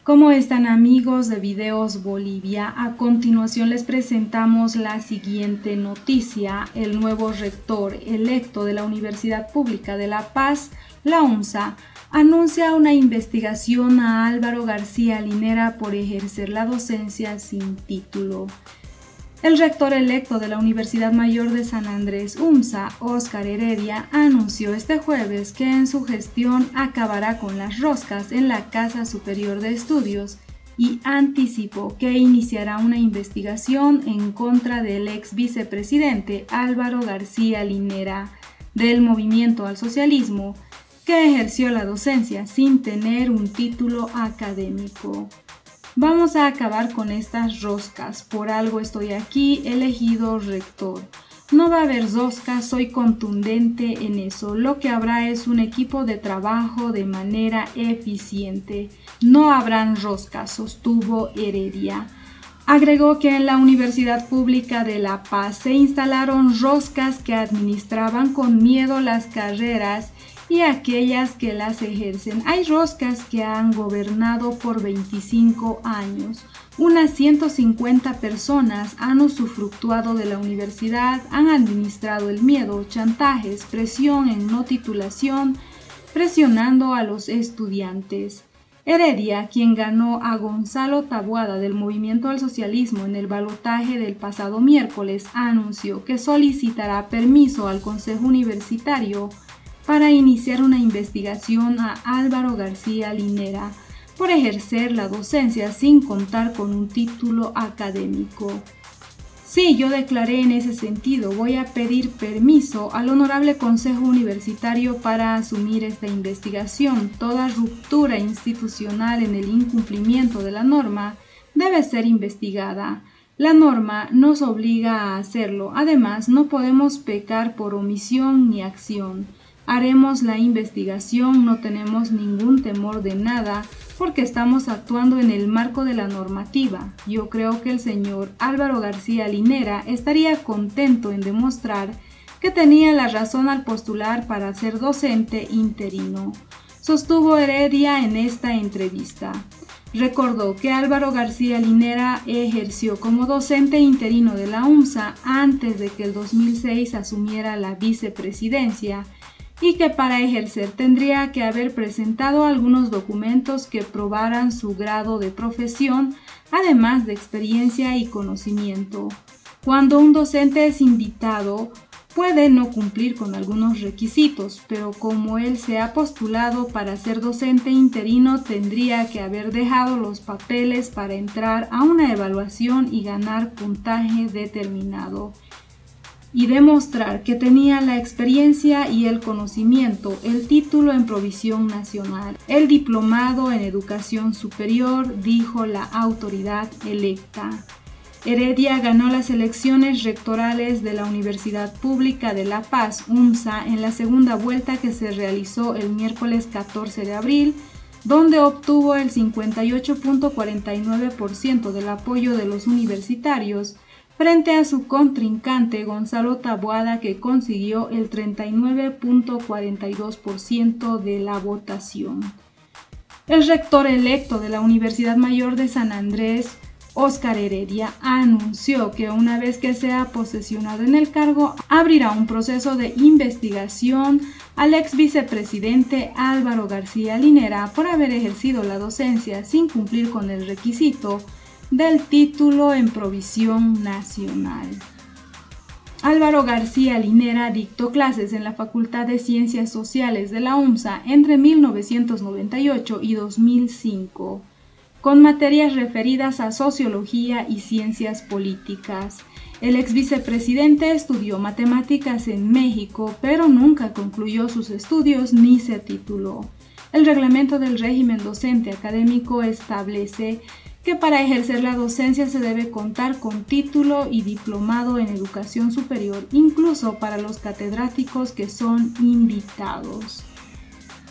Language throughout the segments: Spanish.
¿Cómo están, amigos de Videos Bolivia? A continuación les presentamos la siguiente noticia. El nuevo rector electo de la Universidad Pública de La Paz, la UNSA, anuncia una investigación a Álvaro García Linera por ejercer la docencia sin título. El rector electo de la Universidad Mayor de San Andrés, UNSA, Óscar Heredia, anunció este jueves que en su gestión acabará con las roscas en la Casa Superior de Estudios y anticipó que iniciará una investigación en contra del ex vicepresidente Álvaro García Linera del Movimiento al Socialismo, que ejerció la docencia sin tener un título académico. Vamos a acabar con estas roscas, por algo estoy aquí, elegido rector. No va a haber roscas, soy contundente en eso. Lo que habrá es un equipo de trabajo de manera eficiente. No habrán roscas, sostuvo Heredia. Agregó que en la Universidad Pública de La Paz se instalaron roscas que administraban con miedo las carreras y aquellas que las ejercen. Hay roscas que han gobernado por 25 años. Unas 150 personas han usufructuado de la universidad, han administrado el miedo, chantajes, presión en no titulación, presionando a los estudiantes. Heredia, quien ganó a Gonzalo Taboada del Movimiento al Socialismo en el balotaje del pasado miércoles, anunció que solicitará permiso al Consejo Universitario para iniciar una investigación a Álvaro García Linera por ejercer la docencia sin contar con un título académico. Sí, yo declaré en ese sentido, voy a pedir permiso al Honorable Consejo Universitario para asumir esta investigación. Toda ruptura institucional en el incumplimiento de la norma debe ser investigada. La norma nos obliga a hacerlo, además no podemos pecar por omisión ni acción. Haremos la investigación, no tenemos ningún temor de nada, porque estamos actuando en el marco de la normativa. Yo creo que el señor Álvaro García Linera estaría contento en demostrar que tenía la razón al postular para ser docente interino, sostuvo Heredia en esta entrevista. Recordó que Álvaro García Linera ejerció como docente interino de la UNSA antes de que el 2006 asumiera la vicepresidencia, y que para ejercer tendría que haber presentado algunos documentos que probaran su grado de profesión, además de experiencia y conocimiento. Cuando un docente es invitado, puede no cumplir con algunos requisitos, pero como él se ha postulado para ser docente interino, tendría que haber dejado los papeles para entrar a una evaluación y ganar puntaje determinado, y demostrar que tenía la experiencia y el conocimiento, el título en provisión nacional, el diplomado en educación superior, dijo la autoridad electa. Heredia ganó las elecciones rectorales de la Universidad Pública de La Paz, UNSA, en la segunda vuelta que se realizó el miércoles 14 de abril, donde obtuvo el 58.49% del apoyo de los universitarios, frente a su contrincante Gonzalo Taboada, que consiguió el 39.42% de la votación. El rector electo de la Universidad Mayor de San Andrés, Óscar Heredia, anunció que una vez que sea posesionado en el cargo, abrirá un proceso de investigación al ex vicepresidente Álvaro García Linera por haber ejercido la docencia sin cumplir con el requisito del título en provisión nacional. Álvaro García Linera dictó clases en la Facultad de Ciencias Sociales de la UNSA entre 1998 y 2005, con materias referidas a sociología y ciencias políticas. El ex vicepresidente estudió matemáticas en México, pero nunca concluyó sus estudios ni se tituló. El reglamento del régimen docente académico establece que para ejercer la docencia se debe contar con título y diplomado en educación superior, incluso para los catedráticos que son invitados.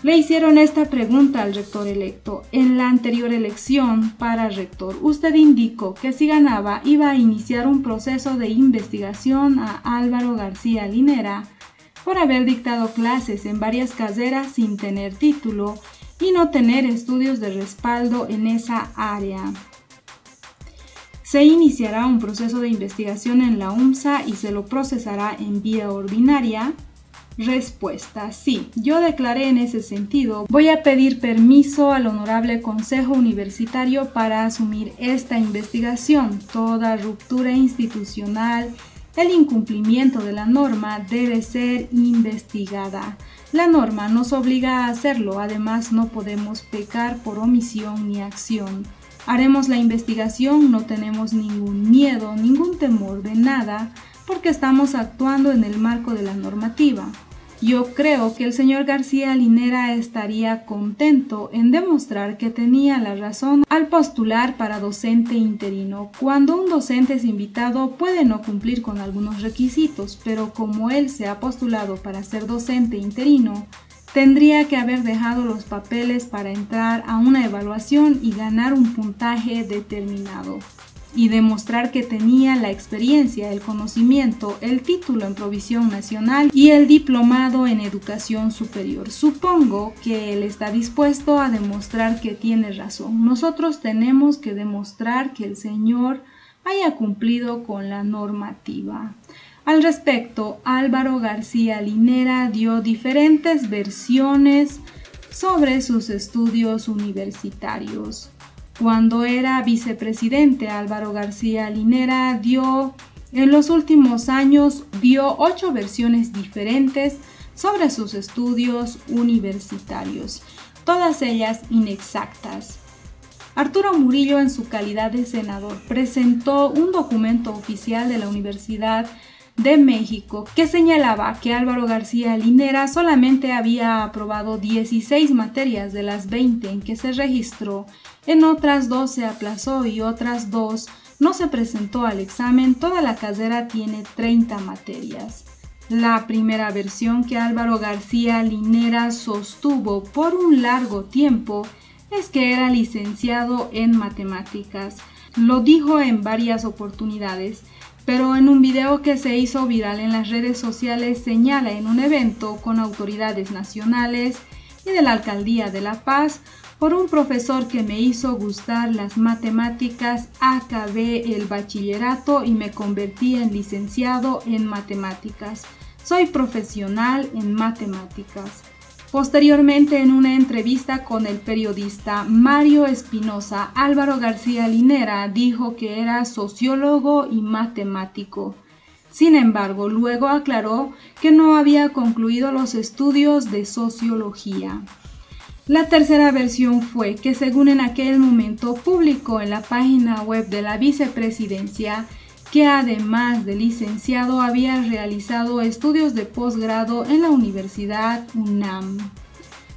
Le hicieron esta pregunta al rector electo. En la anterior elección para rector, usted indicó que si ganaba iba a iniciar un proceso de investigación a Álvaro García Linera por haber dictado clases en varias carreras sin tener título y no tener estudios de respaldo en esa área. Se iniciará un proceso de investigación en la UNSA y se lo procesará en vía ordinaria. Respuesta: sí, yo declaré en ese sentido. Voy a pedir permiso al Honorable Consejo Universitario para asumir esta investigación. Toda ruptura institucional, el incumplimiento de la norma debe ser investigada. La norma nos obliga a hacerlo, además no podemos pecar por omisión ni acción. Haremos la investigación, no tenemos ningún miedo, ningún temor de nada, porque estamos actuando en el marco de la normativa. Yo creo que el señor García Linera estaría contento en demostrar que tenía la razón al postular para docente interino. Cuando un docente es invitado puede no cumplir con algunos requisitos, pero como él se ha postulado para ser docente interino, tendría que haber dejado los papeles para entrar a una evaluación y ganar un puntaje determinado, y demostrar que tenía la experiencia, el conocimiento, el título en provisión nacional y el diplomado en educación superior. Supongo que él está dispuesto a demostrar que tiene razón. Nosotros tenemos que demostrar que el señor haya cumplido con la normativa. Al respecto, Álvaro García Linera dio diferentes versiones sobre sus estudios universitarios. Cuando era vicepresidente, Álvaro García Linera en los últimos años dio 8 versiones diferentes sobre sus estudios universitarios, todas ellas inexactas. Arturo Murillo, en su calidad de senador, presentó un documento oficial de la Universidad de México que señalaba que Álvaro García Linera solamente había aprobado 16 materias de las 20 en que se registró. En otras 2 se aplazó y otras 2 no se presentó al examen. Toda la carrera tiene 30 materias. La primera versión que Álvaro García Linera sostuvo por un largo tiempo es que era licenciado en matemáticas. Lo dijo en varias oportunidades, pero en un video que se hizo viral en las redes sociales señala en un evento con autoridades nacionales y de la Alcaldía de La Paz: por un profesor que me hizo gustar las matemáticas, acabé el bachillerato y me convertí en licenciado en matemáticas. Soy profesional en matemáticas. Posteriormente, en una entrevista con el periodista Mario Espinosa, Álvaro García Linera dijo que era sociólogo y matemático. Sin embargo, luego aclaró que no había concluido los estudios de sociología. La tercera versión fue que, según en aquel momento publicó en la página web de la vicepresidencia, que además de licenciado había realizado estudios de posgrado en la Universidad UNAM.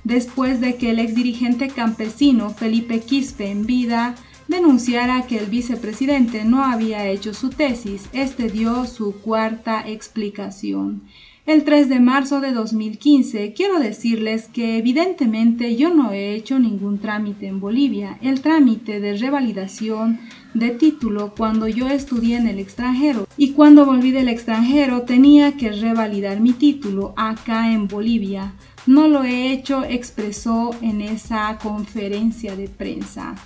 Después de que el exdirigente campesino Felipe Quispe, en vida, denunciara que el vicepresidente no había hecho su tesis, este dio su cuarta explicación. El 3 de marzo de 2015, quiero decirles que evidentemente yo no he hecho ningún trámite en Bolivia. El trámite de revalidación de título cuando yo estudié en el extranjero, y cuando volví del extranjero tenía que revalidar mi título acá en Bolivia. No lo he hecho, expresó en esa conferencia de prensa.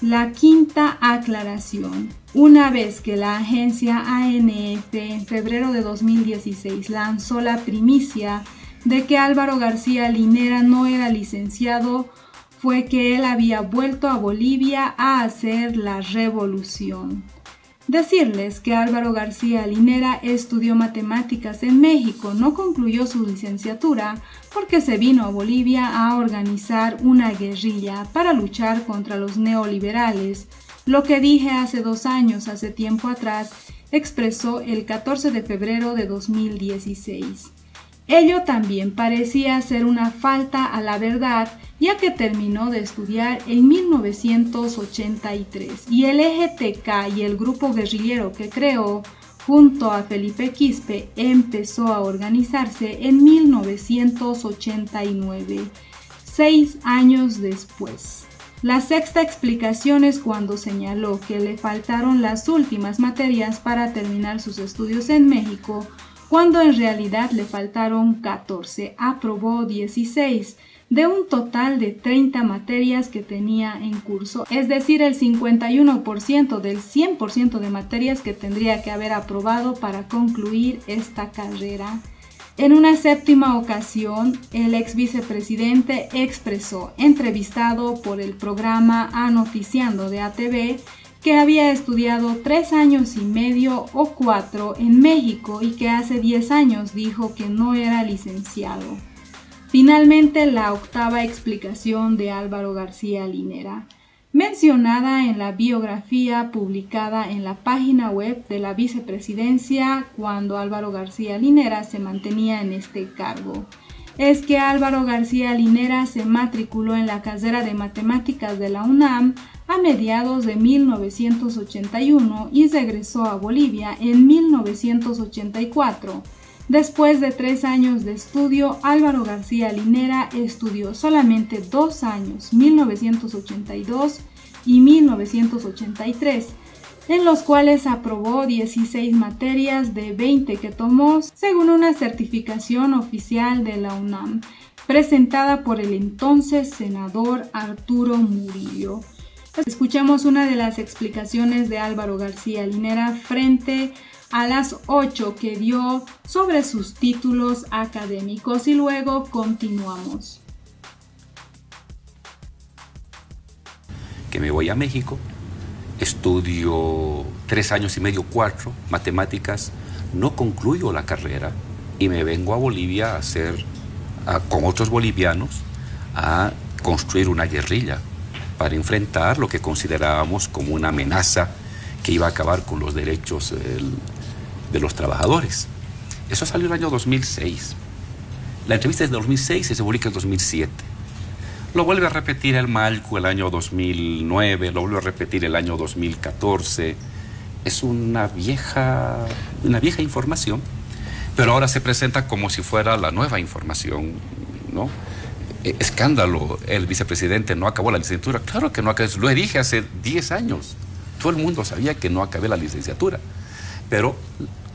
La quinta aclaración: una vez que la agencia ANF en febrero de 2016 lanzó la primicia de que Álvaro García Linera no era licenciado, fue que él había vuelto a Bolivia a hacer la revolución. Decirles que Álvaro García Linera estudió matemáticas en México, no concluyó su licenciatura porque se vino a Bolivia a organizar una guerrilla para luchar contra los neoliberales. Lo que dije hace 2 años, hace tiempo atrás, expresó el 14 de febrero de 2016. Ello también parecía ser una falta a la verdad, ya que terminó de estudiar en 1983 y el EGTK y el grupo guerrillero que creó junto a Felipe Quispe empezó a organizarse en 1989, 6 años después. La sexta explicación es cuando señaló que le faltaron las últimas materias para terminar sus estudios en México, cuando en realidad le faltaron 14, aprobó 16. de un total de 30 materias que tenía en curso, es decir, el 51% del 100% de materias que tendría que haber aprobado para concluir esta carrera. En una séptima ocasión, el ex vicepresidente expresó, entrevistado por el programa Anoticiando de ATV, que había estudiado 3 años y medio o 4 en México y que hace 10 años dijo que no era licenciado. Finalmente, la octava explicación de Álvaro García Linera, mencionada en la biografía publicada en la página web de la vicepresidencia cuando Álvaro García Linera se mantenía en este cargo, es que Álvaro García Linera se matriculó en la carrera de matemáticas de la UNAM a mediados de 1981 y regresó a Bolivia en 1984. Después de 3 años de estudio, Álvaro García Linera estudió solamente 2 años, 1982 y 1983, en los cuales aprobó 16 materias de 20 que tomó, según una certificación oficial de la UNAM, presentada por el entonces senador Arturo Murillo. Escuchemos una de las explicaciones de Álvaro García Linera frente a las 8 que dio sobre sus títulos académicos y luego continuamos. Que me voy a México, estudio 3 años y medio, 4, matemáticas, no concluyo la carrera y me vengo a Bolivia a hacer, con otros bolivianos, a construir una guerrilla para enfrentar lo que considerábamos como una amenaza que iba a acabar con los derechos de los trabajadores. Eso salió en el año 2006. La entrevista es de 2006 y se publica en 2007. Lo vuelve a repetir el Malcu el año 2009, lo vuelve a repetir el año 2014. Es una vieja información, pero ahora se presenta como si fuera la nueva información, ¿no? Escándalo, el vicepresidente no acabó la licenciatura. Claro que no acabó, lo dije hace 10 años. Todo el mundo sabía que no acabé la licenciatura. Pero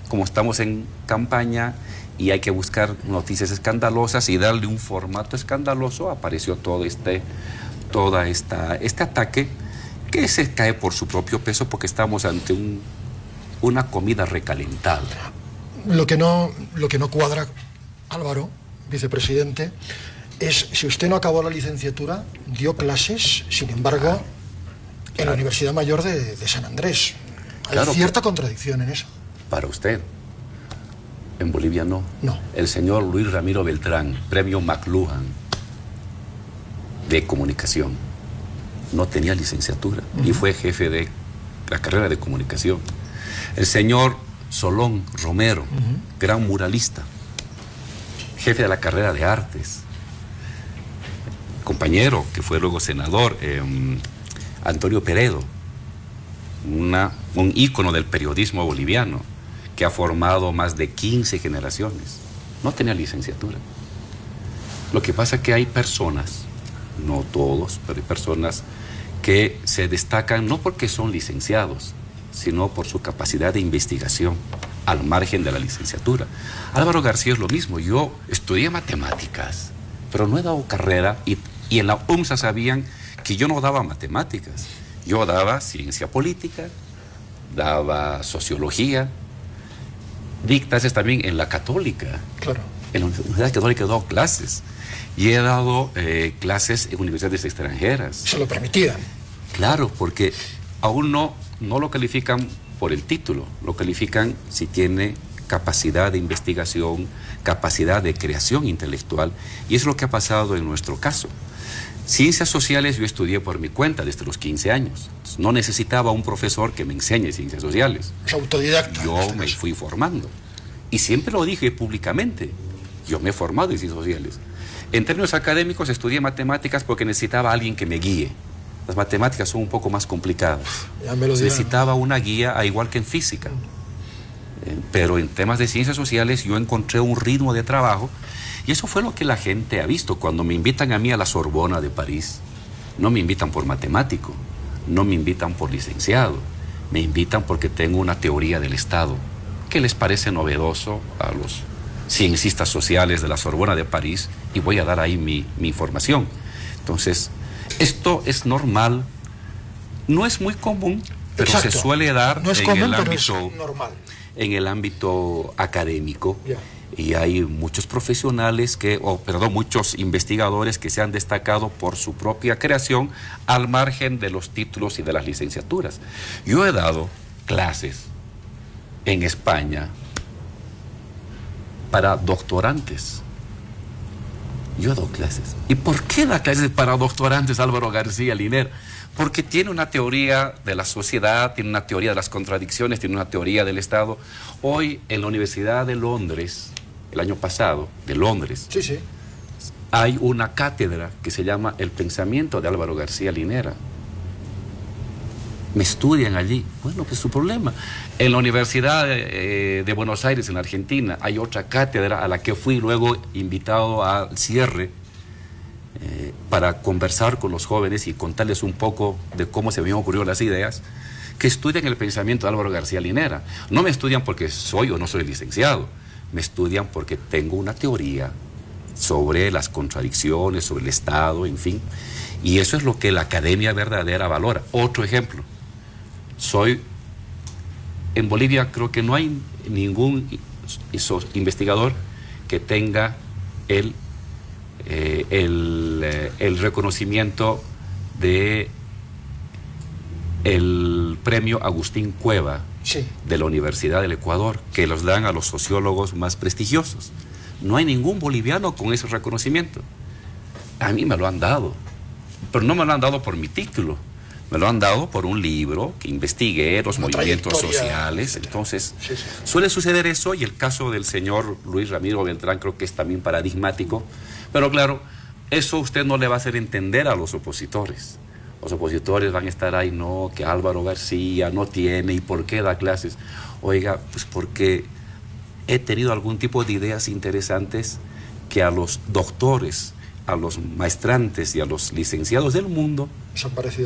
como estamos en campaña y hay que buscar noticias escandalosas y darle un formato escandaloso, apareció todo este ataque que se cae por su propio peso porque estamos ante una comida recalentada. Lo que no cuadra, Álvaro, vicepresidente, es si usted no acabó la licenciatura, dio clases, sin embargo, en la Universidad Mayor de San Andrés. Hay cierta contradicción en eso. Para usted. En Bolivia no. No. El señor Luis Ramiro Beltrán, premio McLuhan de comunicación, no tenía licenciatura y fue jefe de la carrera de comunicación. El señor Solón Romero, gran muralista, jefe de la carrera de artes. Compañero que fue luego senador, Antonio Peredo, un ícono del periodismo boliviano que ha formado más de 15 generaciones. No tenía licenciatura. Lo que pasa es que hay personas, no todos, pero hay personas que se destacan no porque son licenciados, sino por su capacidad de investigación al margen de la licenciatura. Álvaro García es lo mismo. Yo estudié matemáticas, pero no he dado carrera y en la UMSA sabían que yo no daba matemáticas. Yo daba ciencia política, daba sociología, di clases también en la Católica. Claro. En la Universidad Católica he dado clases y he dado clases en universidades extranjeras. ¿Se lo permitían? Claro, porque a uno no lo califican por el título, lo califican si tiene capacidad de investigación, capacidad de creación intelectual, y es lo que ha pasado en nuestro caso. Ciencias sociales yo estudié por mi cuenta desde los 15 años. No necesitaba un profesor que me enseñe ciencias sociales. Es autodidacta. Yo me fui formando. Y siempre lo dije públicamente. Yo me he formado en ciencias sociales. En términos académicos estudié matemáticas porque necesitaba a alguien que me guíe. Las matemáticas son un poco más complicadas. Ya me lo dirán. Necesitaba una guía, igual que en física. Pero en temas de ciencias sociales yo encontré un ritmo de trabajo. Y eso fue lo que la gente ha visto. Cuando me invitan a mí a la Sorbona de París, no me invitan por matemático, no me invitan por licenciado, me invitan porque tengo una teoría del Estado que les parece novedoso a los Ciencias Sociales de la Sorbona de París y voy a dar ahí mi información. Entonces, esto es normal, no es muy común, pero exacto, se suele dar no es en común, el pero ámbito, es normal. En el ámbito académico. Yeah. Y hay muchos profesionales muchos investigadores que se han destacado por su propia creación al margen de los títulos y de las licenciaturas. Yo he dado clases en España para doctorantes. Yo he dado clases. ¿Y por qué da clases para doctorantes Álvaro García Linera? Porque tiene una teoría de la sociedad, tiene una teoría de las contradicciones, tiene una teoría del Estado. Hoy en la Universidad de Londres, el año pasado, de Londres, Sí, sí. hay una cátedra que se llama El Pensamiento de Álvaro García Linera. Me estudian allí. Bueno, pues su problema. En la Universidad de Buenos Aires, en Argentina, hay otra cátedra a la que fui luego invitado al cierre para conversar con los jóvenes y contarles un poco de cómo se me han ocurrido las ideas, que estudian el pensamiento de Álvaro García Linera. No me estudian porque soy o no soy licenciado, me estudian porque tengo una teoría sobre las contradicciones, sobre el Estado, en fin, y eso es lo que la academia verdadera valora. Otro ejemplo, en Bolivia creo que no hay ningún investigador que tenga el reconocimiento de el premio Agustín Cueva, Sí. de la Universidad del Ecuador, que los dan a los sociólogos más prestigiosos. No hay ningún boliviano con ese reconocimiento. A mí me lo han dado, pero no me lo han dado por mi título, me lo han dado por un libro que investigué los movimientos sociales. Entonces, sí. suele suceder eso, y el caso del señor Luis Ramiro Beltrán creo que es también paradigmático, pero claro, eso usted no le va a hacer entender a los opositores. Los opositores van a estar ahí, no, que Álvaro García no tiene, ¿y por qué da clases? Oiga, pues porque he tenido algún tipo de ideas interesantes que a los doctores, a los maestrantes y a los licenciados del mundo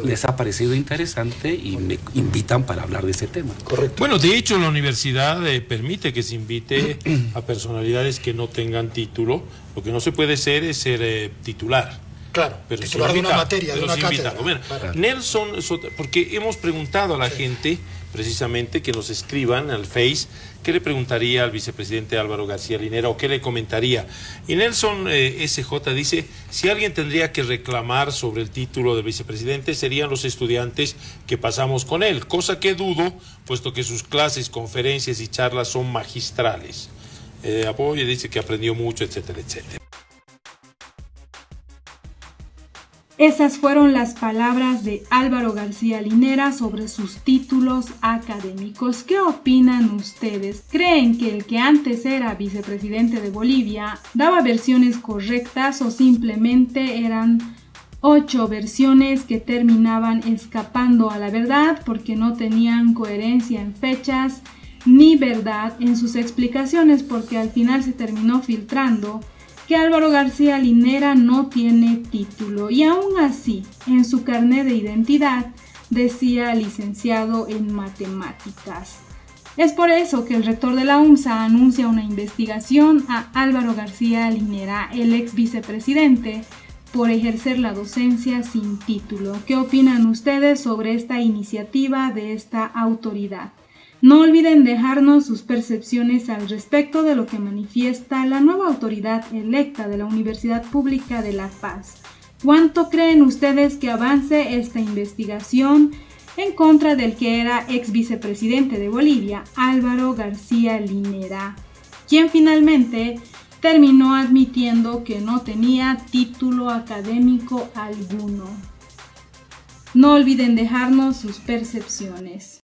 les ha parecido interesante y me invitan para hablar de ese tema. Correcto. Bueno, de hecho la universidad permite que se invite a personalidades que no tengan título. Lo que no se puede ser es ser titular. Claro, pero titular de una materia, de una cátedra. Bueno, claro. Nelson, porque hemos preguntado a la gente, precisamente, que nos escriban al Face, ¿qué le preguntaría al vicepresidente Álvaro García Linera o qué le comentaría? Y Nelson SJ dice, si alguien tendría que reclamar sobre el título del vicepresidente, serían los estudiantes que pasamos con él, cosa que dudo, puesto que sus clases, conferencias y charlas son magistrales. Apoya, dice que aprendió mucho, etcétera, etcétera. Esas fueron las palabras de Álvaro García Linera sobre sus títulos académicos. ¿Qué opinan ustedes? ¿Creen que el que antes era vicepresidente de Bolivia daba versiones correctas o simplemente eran 8 versiones que terminaban escapando a la verdad porque no tenían coherencia en fechas ni verdad en sus explicaciones, porque al final se terminó filtrando que Álvaro García Linera no tiene título y aún así en su carnet de identidad decía licenciado en matemáticas? Es por eso que el rector de la UNSA anuncia una investigación a Álvaro García Linera, el ex vicepresidente, por ejercer la docencia sin título. ¿Qué opinan ustedes sobre esta iniciativa de esta autoridad? No olviden dejarnos sus percepciones al respecto de lo que manifiesta la nueva autoridad electa de la Universidad Pública de La Paz. ¿Cuánto creen ustedes que avance esta investigación en contra del que era ex vicepresidente de Bolivia, Álvaro García Linera, quien finalmente terminó admitiendo que no tenía título académico alguno? No olviden dejarnos sus percepciones.